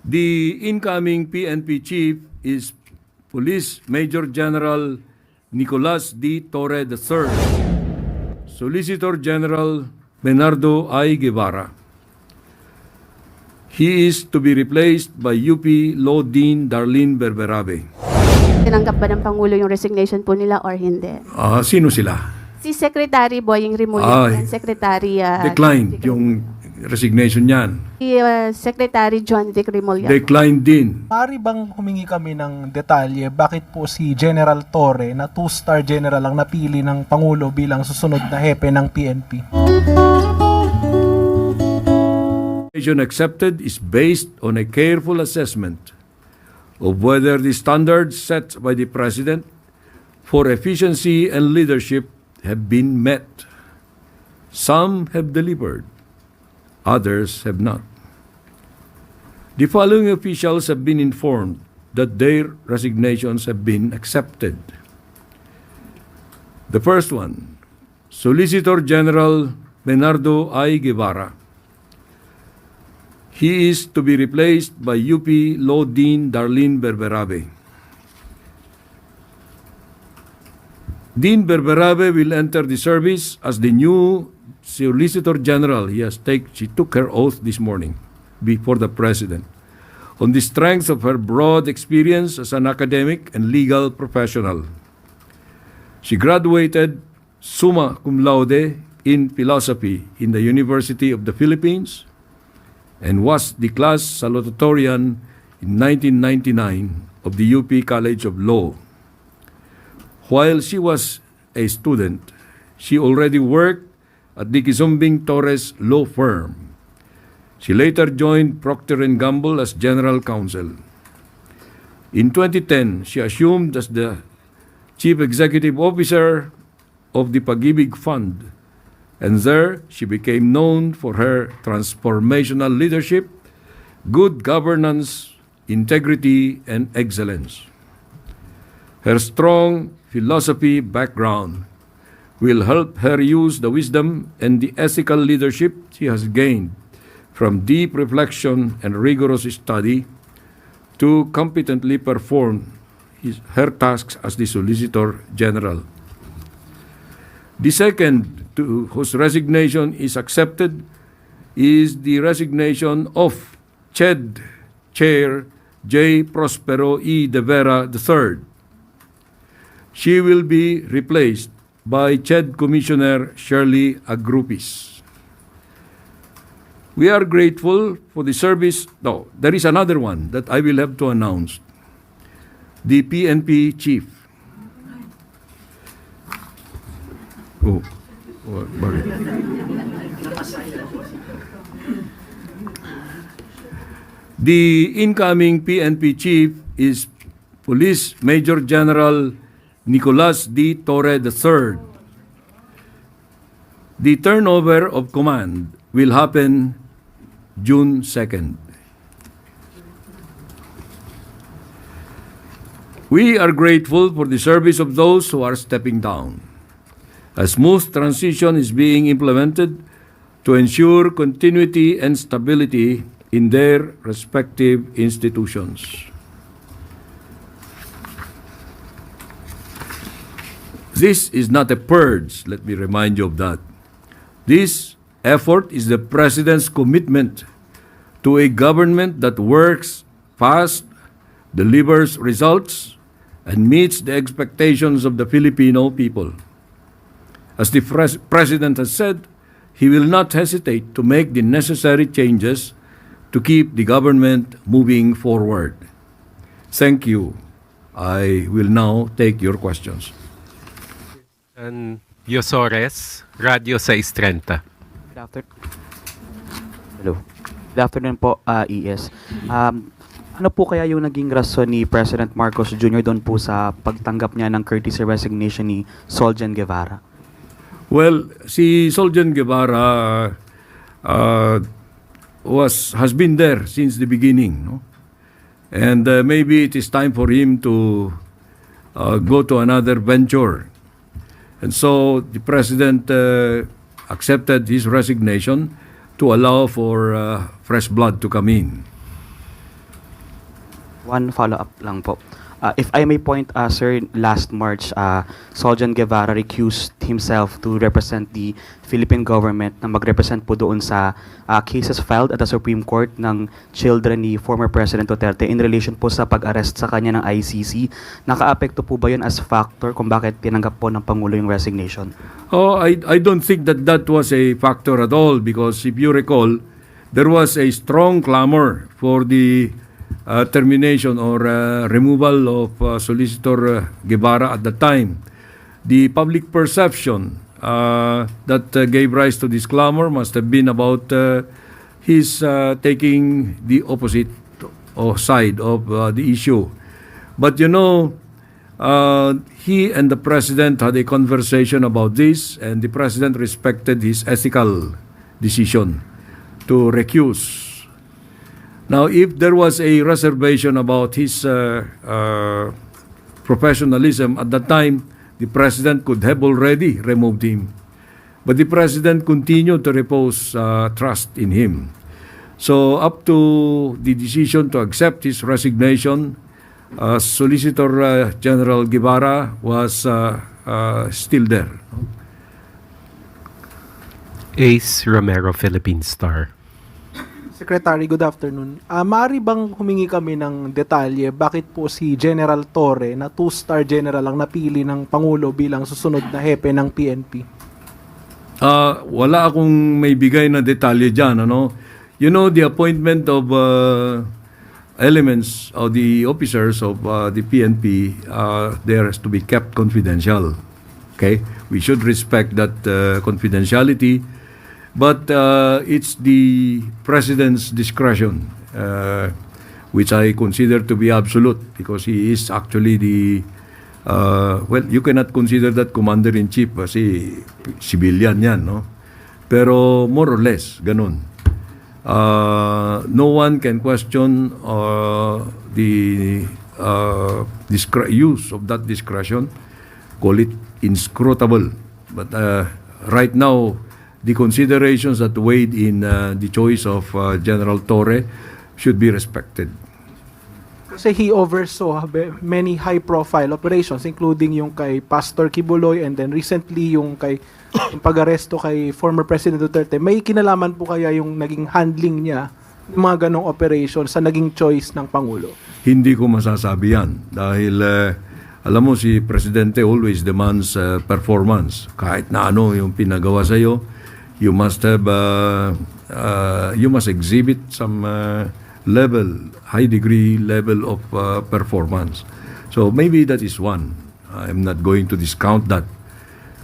The incoming PNP chief is Police Major General Nicolas D. Torre III, Solicitor General Menardo I. Guevarra. He is to be replaced by UP Law Dean Darlene Berberabe. Tinanggap ba ng Pangulo yung resignation po nila or hindi? Sino sila? Si Secretary Boying Rimulya and Secretary Declined yung resignation niyan. Si Secretary John Vic Rimulya. Declined din. Maaari bang humingi kami ng detalye bakit po si General Torre na 2-star general ang napili ng Pangulo bilang susunod na hepe ng PNP? Accepted is based on a careful assessment of whether the standards set by the President for efficiency and leadership have been met. Some have delivered, others have not. The following officials have been informed that their resignations have been accepted. The first one, Solicitor General Menardo I. Guevarra. He is to be replaced by UP Law Dean Darlene Berberabe. Dean Berberabe will enter the service as the new Solicitor General. She took her oath this morning before the President on the strength of her broad experience as an academic and legal professional. She graduated summa cum laude in philosophy in the University of the Philippines and was the class salutatorian in 1999 of the UP College of Law. While she was a student, she already worked at the Kizumbing Torres law firm. She later joined Procter & Gamble as general counsel. In 2010, she assumed as the chief executive officer of the Pag-ibig Fund, and there she became known for her transformational leadership, good governance, integrity, and excellence. Her strong philosophy background will help her use the wisdom and the ethical leadership she has gained from deep reflection and rigorous study to competently perform her tasks as the Solicitor General. The second whose resignation is accepted is the resignation of CHED Chair J. Prospero E. De Vera III. She will be replaced by CHED Commissioner Shirley Agrupis. We are grateful for the service. No, there is another one that I will have to announce. The PNP Chief. Bakit? The incoming PNP Chief is Police Major General Nicolas D. Torre III. The turnover of command will happen June 2nd. We are grateful for the service of those who are stepping down. A smooth transition is being implemented to ensure continuity and stability in their respective institutions. This is not a purge, let me remind you of that. This effort is the President's commitment to a government that works fast, delivers results, and meets the expectations of the Filipino people. As the President has said, he will not hesitate to make the necessary changes to keep the government moving forward. Thank you. I will now take your questions. Yosores, Radio 630. Hello. Good afternoon po, ES. Ano po kaya yung naging rason ni President Marcos Jr. doon po sa pagtanggap niya ng courtesy resignation ni Solgen Guevarra? Well, si Solgen Guevarra has been there since the beginning, no? And maybe it is time for him to go to another venture. And so the President accepted his resignation to allow for fresh blood to come in. One follow-up lang po. If I may point, sir, last March, Soljan Guevarra recused himself to represent the Philippine government na mag-represent po doon sa cases filed at the Supreme Court ng children ni former President Duterte in relation po sa pag-arrest sa kanya ng ICC. Naka-apekto po ba yun as factor kung bakit tinanggap po ng Pangulo yung resignation? Oh, I don't think that that was a factor at all because if you recall, there was a strong clamor for the termination or removal of Solicitor Guevarra at the time. The public perception that gave rise to this clamor must have been about his taking the opposite side of the issue. But you know, he and the president had a conversation about this, and the president respected his ethical decision to recuse. Now, if there was a reservation about his professionalism at that time, the president could have already removed him. But the president continued to repose trust in him. So, up to the decision to accept his resignation, Solicitor General Guevarra was still there. Ace Romero, Philippine Star. Secretary, good afternoon. Maaari bang humingi kami ng detalye bakit po si General Torre na 2-star general ang napili ng Pangulo bilang susunod na hepe ng PNP? Wala akong may bigay na detalye dyan. Ano? You know, the appointment of elements of the officers of the PNP, there has to be kept confidential. Okay? We should respect that confidentiality. But it's the president's discretion, which I consider to be absolute because he is actually the, well, you cannot consider that commander-in-chief kasi civilian yan, no? Pero more or less, ganun. No one can question the use of that discretion, call it inscrutable. But right now, the considerations that weighed in the choice of General Torre should be respected. Kasi he oversaw many high-profile operations including yung kay Pastor Kibuloy and then recently yung kay yung pag-aresto kay former President Duterte. May kinalaman po kaya yung naging handling niya ng mga ganong operations sa naging choice ng Pangulo? Hindi ko masasabi yan dahil alam mo si Presidente always demands performance. Kahit na ano yung pinagawa sa iyo, you must have you must exhibit some high degree level of performance. So maybe that is one. I'm not going to discount that.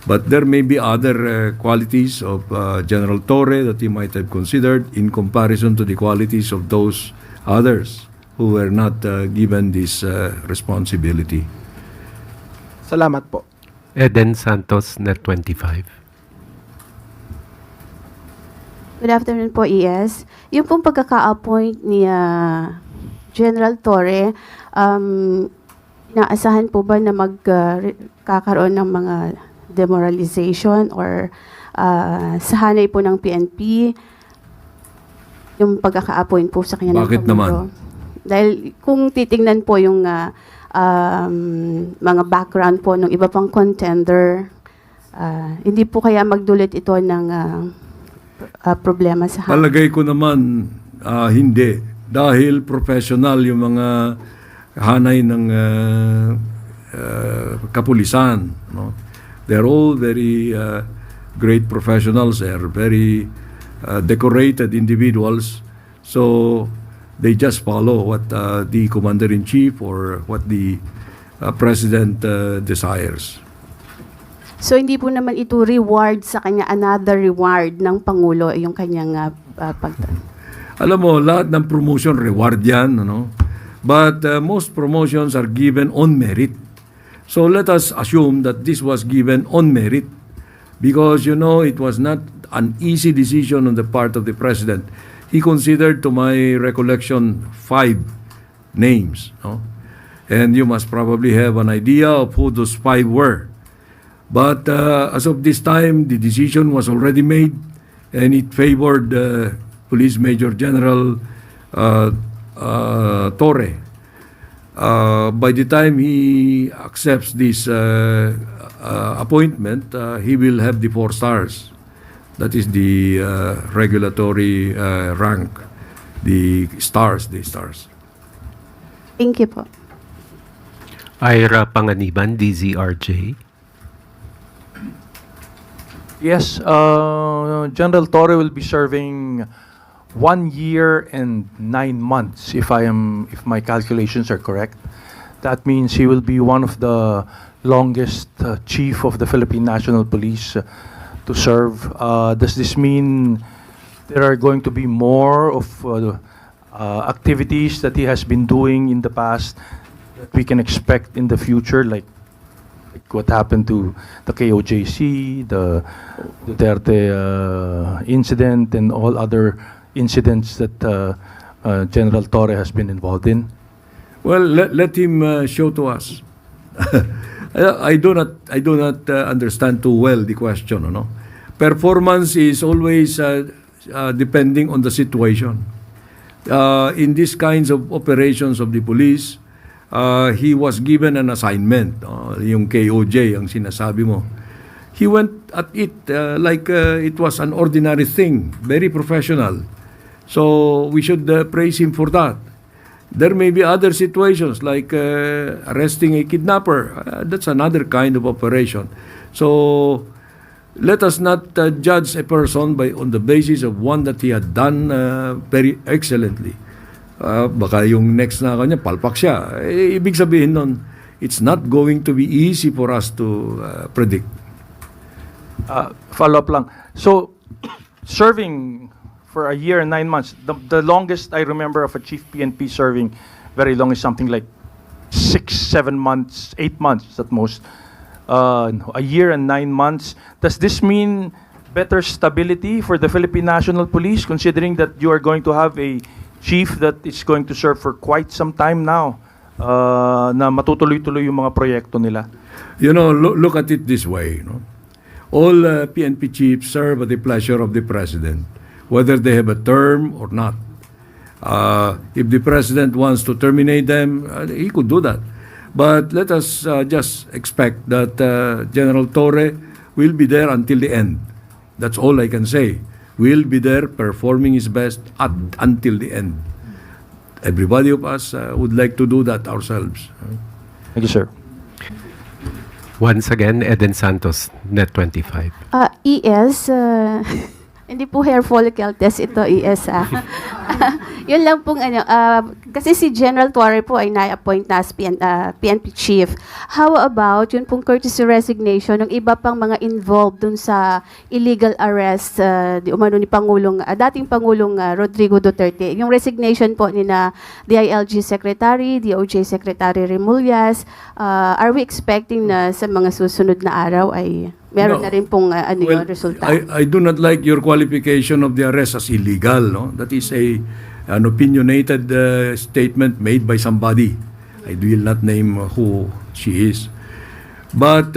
But there may be other qualities of General Torre that he might have considered in comparison to the qualities of those others who were not given this responsibility. Salamat po. Eden Santos, Net 25. Good afternoon po, ES. Yung pong pagkaka-appoint ni General Torre, inaasahan po ba na magkakaroon ng mga demoralization or sa hanay po ng PNP yung pagkaka-appoint po sa kanya ng Bakit Pangulo? naman? Dahil kung titingnan po yung mga background po ng iba pang contender, hindi po kaya magdulot ito ng problema sa hanay? Palagay ko naman hindi. Dahil professional yung mga hanay ng kapulisan. No? They're all very great professionals. They're very decorated individuals. So they just follow what the commander-in-chief or what the president desires. So hindi po naman ito reward sa kanya, another reward ng Pangulo yung kanyang Alam mo, lahat ng promotion reward yan, ano? But most promotions are given on merit. So let us assume that this was given on merit because, you know, it was not an easy decision on the part of the president. He considered, to my recollection, 5 names, no? And you must probably have an idea of who those 5 were. But as of this time, the decision was already made and it favored Police Major General Torre. by the time he accepts this appointment, he will have the 4 stars. That is the regulatory rank, the stars. Thank you po. Ira Panganiban, DZRJ. Yes, General Torre will be serving 1 year and 9 months, if my calculations are correct. That means he will be one of the longest chief of the Philippine National Police to serve. Does this mean there are going to be more of activities that he has been doing in the past that we can expect in the future, like what happened to the KOJC, the Duterte incident, and all other incidents that General Torre has been involved in? Well, let him show to us. I do not understand too well the question. No? Performance is always depending on the situation. In these kinds of operations of the police, he was given an assignment, yung KOJ, ang sinasabi mo. He went at it like it was an ordinary thing, very professional. So we should praise him for that. There may be other situations like arresting a kidnapper. That's another kind of operation. So let us not judge a person on the basis of one that he had done very excellently. Baka yung next na kanya, palpak siya. Ibig sabihin nun, it's not going to be easy for us to predict. Follow up lang. So, serving for a year and 9 months, the longest I remember of a chief PNP serving very long is something like 6, 7 months, 8 months at most. A year and 9 months. Does this mean better stability for the Philippine National Police, considering that you are going to have a chief that is going to serve for quite some time now, na matutuloy-tuloy yung mga proyekto nila? You know, look at it this way. You know? All PNP chiefs serve at the pleasure of the President, whether they have a term or not. If the President wants to terminate them, he could do that. But let us just expect that General Torre will be there until the end. That's all I can say. Will be there performing his best until the end. Everybody of us would like to do that ourselves. Thank you, sir. Once again, Eden Santos, Net25. ES, hindi po hair follicle test ito, ES. Yun lang pong kasi si General Torre po ay na-appoint na as PNP chief. How about yun pong courtesy resignation ng iba pang mga involved dun sa illegal arrest di umano ni dating Pangulong Rodrigo Duterte. Yung resignation po ni na DILG Secretary, DOJ Secretary Remullaz, are we expecting na sa mga susunod na araw ay meron na rin pong yung resulta? I do not like your qualification of the arrest as illegal. No? That is an opinionated statement made by somebody. I will not name who she is. But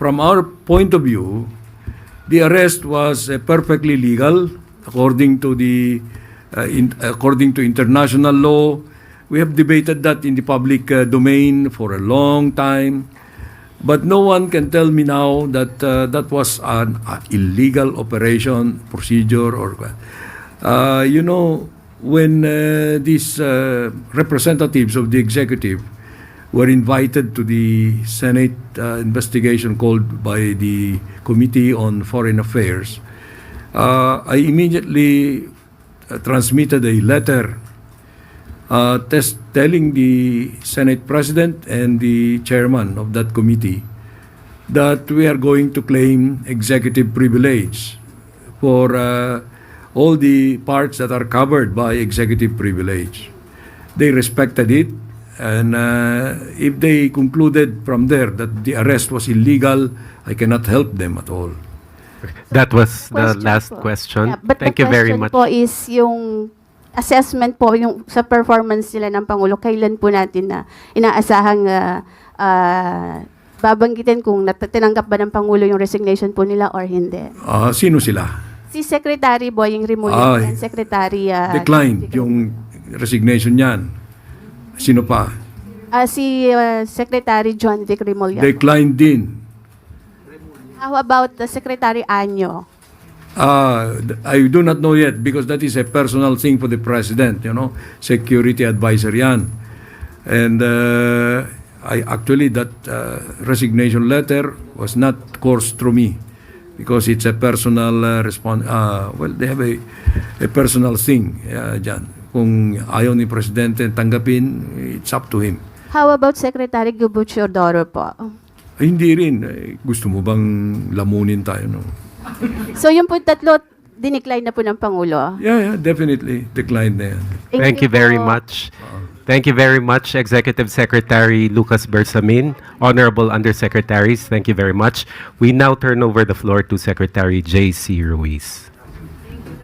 from our point of view, the arrest was perfectly legal according to according to international law. We have debated that in the public domain for a long time. But no one can tell me now that that was an illegal operation, procedure, or you know, when these representatives of the executive were invited to the Senate investigation called by the Committee on Foreign Affairs, I immediately transmitted a letter telling the Senate President and the chairman of that committee that we are going to claim executive privilege for all the parts that are covered by executive privilege. They respected it, and if they concluded from there that the arrest was illegal, I cannot help them at all. That was the Question last po. question. Yeah, but Thank the you very question much. po is yung assessment po yung sa performance nila ng Pangulo, kailan po natin na inaasahang babanggitin kung tinanggap ba ng Pangulo yung resignation po nila or hindi? Sino sila? Si Secretary Boying Remullaz Ay, and Secretary Declined yung resignation niyan. Sino pa? Si Secretary John Vic Remulla. Declined din. How about the Secretary Anyo? I do not know yet because that is a personal thing for the president, security advisor yan. And I actually, that resignation letter was not coursed through me because it's a personal response. Well, they have a personal thing dyan. Kung ayaw ni presidente tanggapin, it's up to him. How about Secretary Gubuchordoro po? Hindi rin. Gusto mo bang lamunin tayo, no? So yung po tatlo, dinicline na po ng Pangulo. Yeah, definitely. Declined na yan. Thank you very po. much. Thank you very much, Executive Secretary Lucas Bersamin, Honorable Undersecretaries. Thank you very much. We now turn over the floor to Secretary J.C. Ruiz.